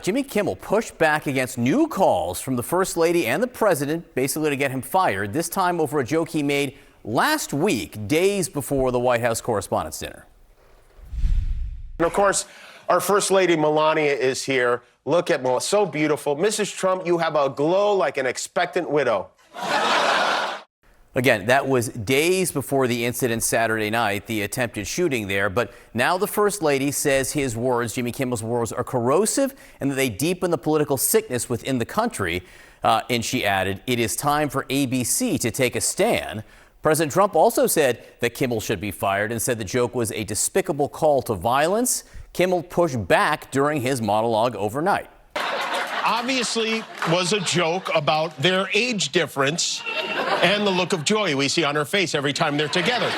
Jimmy Kimmel pushed back against new calls from the First Lady and the President, basically to get him fired, this time over a joke he made last week, days before the White House Correspondents Dinner. And of course, our First Lady Melania is here. Look at Melania, so beautiful. Mrs. Trump, you have a glow like an expectant widow. Again, that was days before the incident Saturday night, the attempted shooting there. But now the First Lady says his words, Jimmy Kimmel's words, are corrosive and that they deepen the political sickness within the country. And she added, it is time for ABC to take a stand. President Trump also said that Kimmel should be fired and said the joke was a despicable call to violence. Kimmel pushed back during his monologue overnight. Obviously was a joke about their age difference and the look of joy we see on her face every time they're together.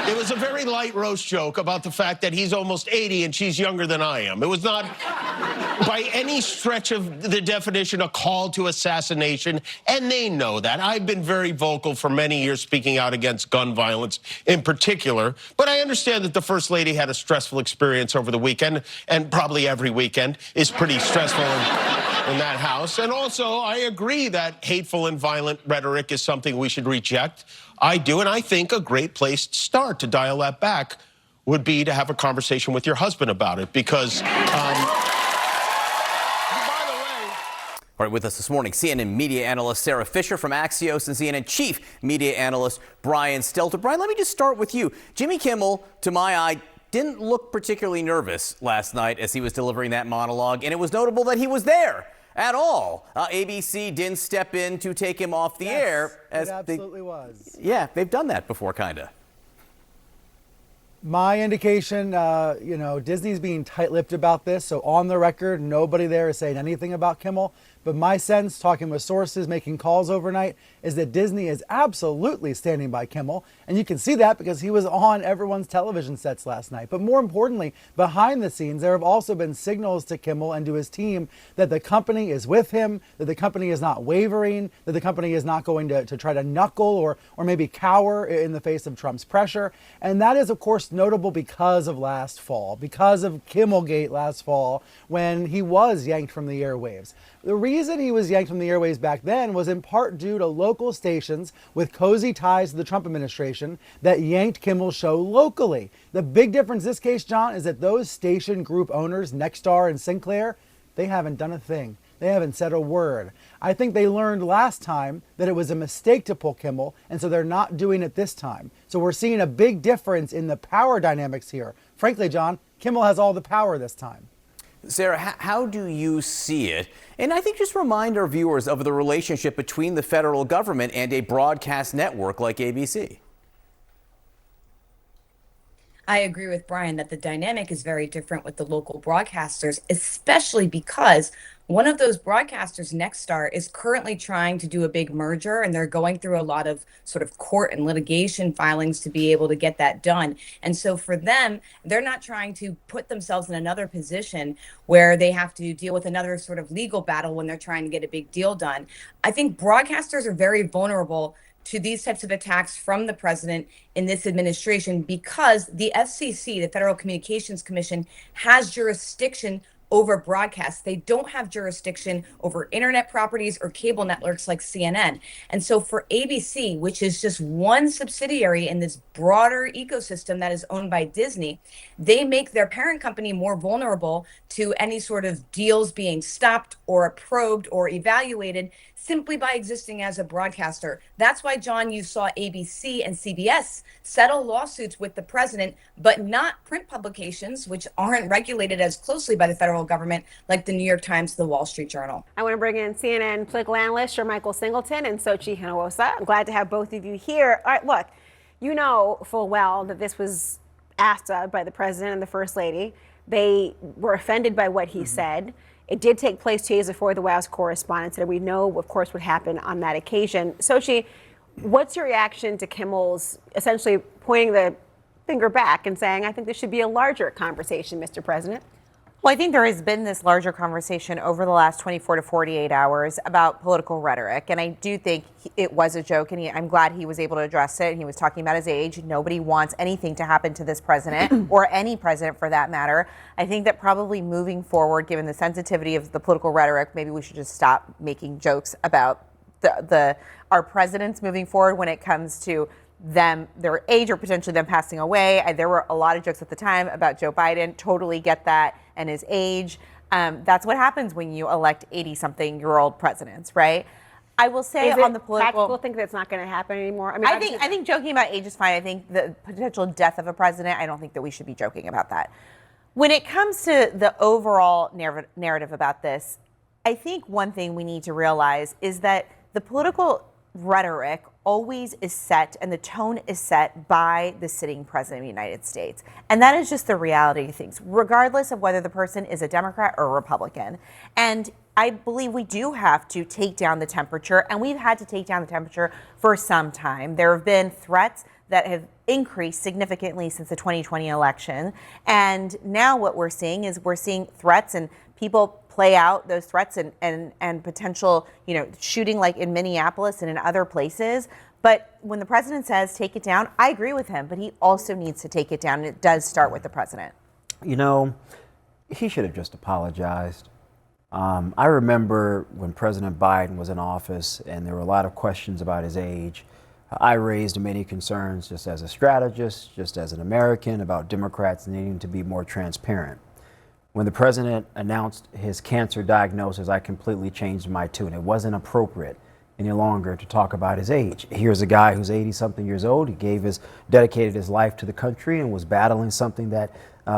It was a very light roast joke about the fact that he's almost 80 and she's younger than I am. It was not, by any stretch of the definition, a call to assassination, and they know that. I've been very vocal for many years speaking out against gun violence in particular, but I understand that the First Lady had a stressful experience over the weekend, and probably every weekend is pretty stressful in that house. And also, I agree that hateful and violent rhetoric is something we should reject. I do, and I think a great place to start to dial that back would be to have a conversation with your husband about it, because, by the way... All right, with us this morning, CNN media analyst Sarah Fisher from Axios and CNN chief media analyst Brian Stelter. Brian, let me just start with you. Jimmy Kimmel, to my eye, didn't look particularly nervous last night as he was delivering that monologue, and it was notable that he was there at all. ABC didn't step in to take him off the air. It absolutely was. Yeah, they've done that before, kind of. My indication, Disney's being tight-lipped about this, so on the record, nobody there is saying anything about Kimmel. But my sense, talking with sources, making calls overnight, is that Disney is absolutely standing by Kimmel. And you can see that because he was on everyone's television sets last night. But more importantly, behind the scenes, there have also been signals to Kimmel and to his team that the company is with him, that the company is not wavering, that the company is not going to try to knuckle or maybe cower in the face of Trump's pressure. And that is, of course, notable because of last fall, because of Kimmelgate last fall, when he was yanked from the airwaves. The reason he was yanked from the airways back then was in part due to local stations with cozy ties to the Trump administration that yanked Kimmel's show locally. The big difference in this case, John, is that those station group owners, Nexstar and Sinclair, they haven't done a thing. They haven't said a word. I think they learned last time that it was a mistake to pull Kimmel, and so they're not doing it this time. So we're seeing a big difference in the power dynamics here. Frankly, John, Kimmel has all the power this time. Sarah, how do you see it? And I think just remind our viewers of the relationship between the federal government and a broadcast network like ABC. I agree with Brian that the dynamic is very different with the local broadcasters, especially because one of those broadcasters, Nexstar, is currently trying to do a big merger, and they're going through a lot of sort of court and litigation filings to be able to get that done. And so for them, they're not trying to put themselves in another position where they have to deal with another sort of legal battle when they're trying to get a big deal done. I think broadcasters are very vulnerable to these types of attacks from the president in this administration because the FCC, the Federal Communications Commission, has jurisdiction over broadcasts. They don't have jurisdiction over internet properties or cable networks like CNN. And so for ABC, which is just one subsidiary in this broader ecosystem that is owned by Disney, they make their parent company more vulnerable to any sort of deals being stopped or probed or evaluated simply by existing as a broadcaster. That's why, John, you saw ABC and CBS settle lawsuits with the president, but not print publications, which aren't regulated as closely by the federal government, like the New York Times, the Wall Street Journal. I want to bring in CNN political analyst Michael Singleton and Sochi Hinojosa. I'm glad to have both of you here. All right, look, you know full well that this was asked by the president and the first lady. They were offended by what he said. It did take place 2 days before the White House Correspondents Dinner. We know, of course, what happened on that occasion. Sochi, what's your reaction to Kimmel's essentially pointing the finger back and saying, I think this should be a larger conversation, Mr. President? Well, I think there has been this larger conversation over the last 24 to 48 hours about political rhetoric. And I do think it was a joke, and I'm glad he was able to address it. And he was talking about his age. Nobody wants anything to happen to this president or any president for that matter. I think that probably moving forward, given the sensitivity of the political rhetoric, maybe we should just stop making jokes about our presidents moving forward when it comes to them, their age, or potentially them passing away. There were a lot of jokes at the time about Joe Biden. Totally get that, and his age. That's what happens when you elect 80-something-year-old presidents, right? I will say on the political, people think that's not going to happen anymore. I think joking about age is fine. I think the potential death of a president, I don't think that we should be joking about that. When it comes to the overall narrative about this, I think one thing we need to realize is that the political rhetoric always is set, and the tone is set by the sitting president of the United States. And that is just the reality of things, regardless of whether the person is a Democrat or a Republican. And I believe we do have to take down the temperature, and we've had to take down the temperature for some time. There have been threats that have increased significantly since the 2020 election. And now what we're seeing is threats, and people play out those threats and potential, shooting like in Minneapolis and in other places. But when the president says take it down, I agree with him, but he also needs to take it down. And it does start with the president. He should have just apologized. I remember when President Biden was in office and there were a lot of questions about his age. I raised many concerns just as a strategist, just as an American, about Democrats needing to be more transparent. When the president announced his cancer diagnosis, I completely changed my tune. It wasn't appropriate any longer to talk about his age. Here's a guy who's 80-something years old. He dedicated his life to the country and was battling something that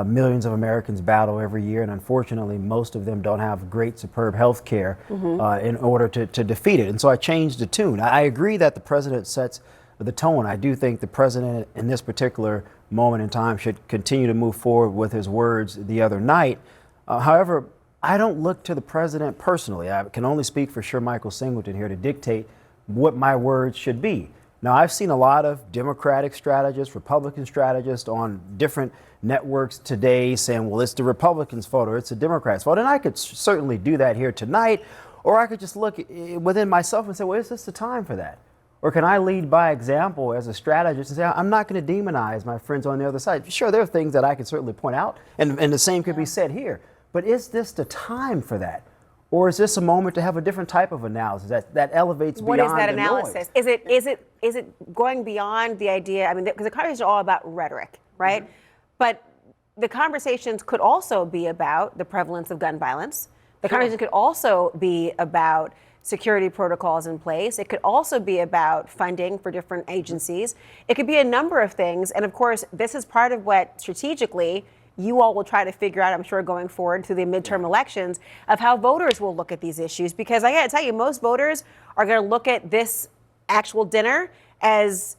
millions of Americans battle every year. And unfortunately, most of them don't have great, superb health care in order to defeat it. And so I changed the tune. I agree that the president sets the tone. I do think the president in this particular moment in time should continue to move forward with his words the other night. However, I don't look to the president personally. I can only speak for Sir Michael Singleton here to dictate what my words should be. Now, I've seen a lot of Democratic strategists, Republican strategists on different networks today saying, well, it's the Republicans' fault or it's the Democrats' fault. And I could certainly do that here tonight, or I could just look within myself and say, well, is this the time for that? Or can I lead by example as a strategist and say, I'm not going to demonize my friends on the other side? Sure, there are things that I can certainly point out, and the same could be said here. But is this the time for that? Or is this a moment to have a different type of analysis that elevates beyond the noise? What is that analysis? Is it going beyond the idea? I mean, because the conversation is all about rhetoric, right? But the conversations could also be about the prevalence of gun violence. The conversation could also be about security protocols in place. It could also be about funding for different agencies. It could be a number of things. And of course, this is part of what strategically you all will try to figure out, I'm sure, going forward through the midterm elections, of how voters will look at these issues. Because I got to tell you, most voters are going to look at this actual dinner as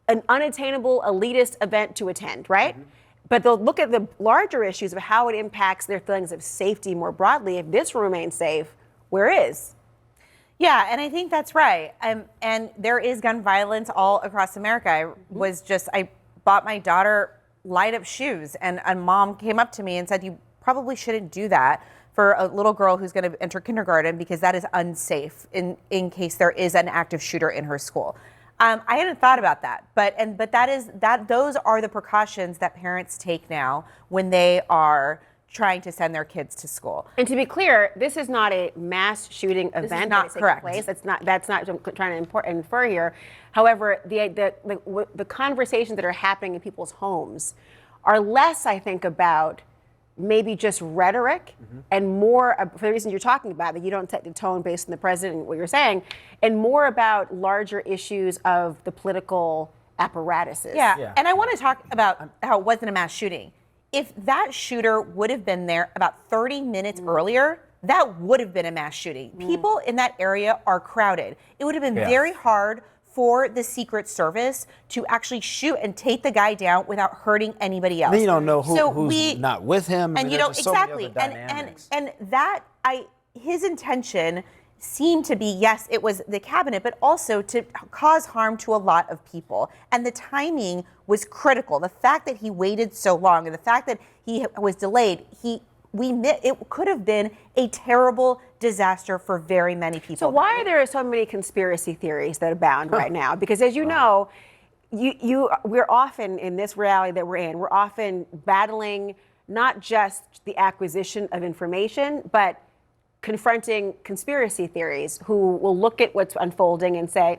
an unattainable elitist event to attend, right? But they'll look at the larger issues of how it impacts their feelings of safety more broadly. If this remains safe, where is? Yeah, and I think that's right. And there is gun violence all across America. I bought my daughter light-up shoes, and a mom came up to me and said, you probably shouldn't do that for a little girl who's going to enter kindergarten because that is unsafe in case there is an active shooter in her school. I hadn't thought about that, but those are the precautions that parents take now when they are trying to send their kids to school. And to be clear, this is not a mass shooting event. This is not correct. That's not what I'm trying to infer here. However, the conversations that are happening in people's homes are less, I think, about maybe just rhetoric and more for the reasons you're talking about, that you don't set the tone based on the president and what you're saying, and more about larger issues of the political apparatuses. Yeah. And I want to talk about how it wasn't a mass shooting. If that shooter would have been there about 30 minutes earlier, that would have been a mass shooting. People in that area are crowded. It would have been very hard for the Secret Service to actually shoot and take the guy down without hurting anybody else. Then you don't know who's not with him. And you know, exactly. And that, his intention seemed to be, yes, it was the cabinet, but also to cause harm to a lot of people. And the timing was critical. The fact that he waited so long and the fact that he was delayed, it could have been a terrible disaster for very many people. So why are there so many conspiracy theories that abound right now? Because as you know, we're often in this reality that we're in, we're often battling not just the acquisition of information, but confronting conspiracy theories who will look at what's unfolding and say,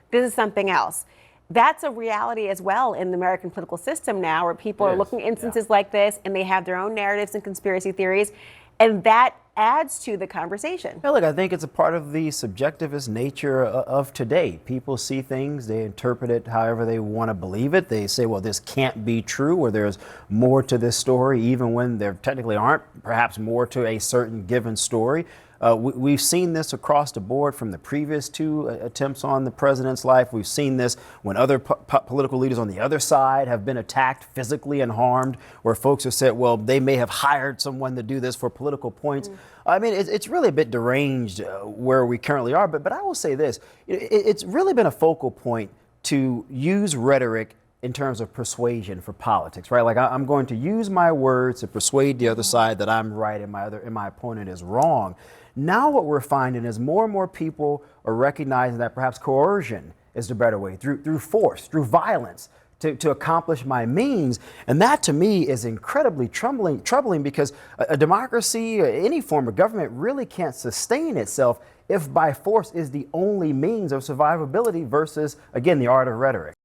this is something else. That's a reality as well in the American political system now, where people are looking at instances like this and they have their own narratives and conspiracy theories, and that adds to the conversation. Yeah, look, I think it's a part of the subjectivist nature of today. People see things, they interpret it however they want to believe it. They say, well, this can't be true, or there's more to this story, even when there technically aren't perhaps more to a certain given story. We've seen this across the board from the previous two attempts on the president's life. We've seen this when other political leaders on the other side have been attacked physically and harmed, where folks have said, well, they may have hired someone to do this for political points. I mean, it's really a bit deranged where we currently are. But I will say this, it's really been a focal point to use rhetoric in terms of persuasion for politics, right? Like I'm going to use my words to persuade the other side that I'm right and my opponent is wrong. Now what we're finding is more and more people are recognizing that perhaps coercion is the better way, through force, through violence, to accomplish my means. And that to me is incredibly troubling because a democracy, any form of government really can't sustain itself if by force is the only means of survivability versus, again, the art of rhetoric.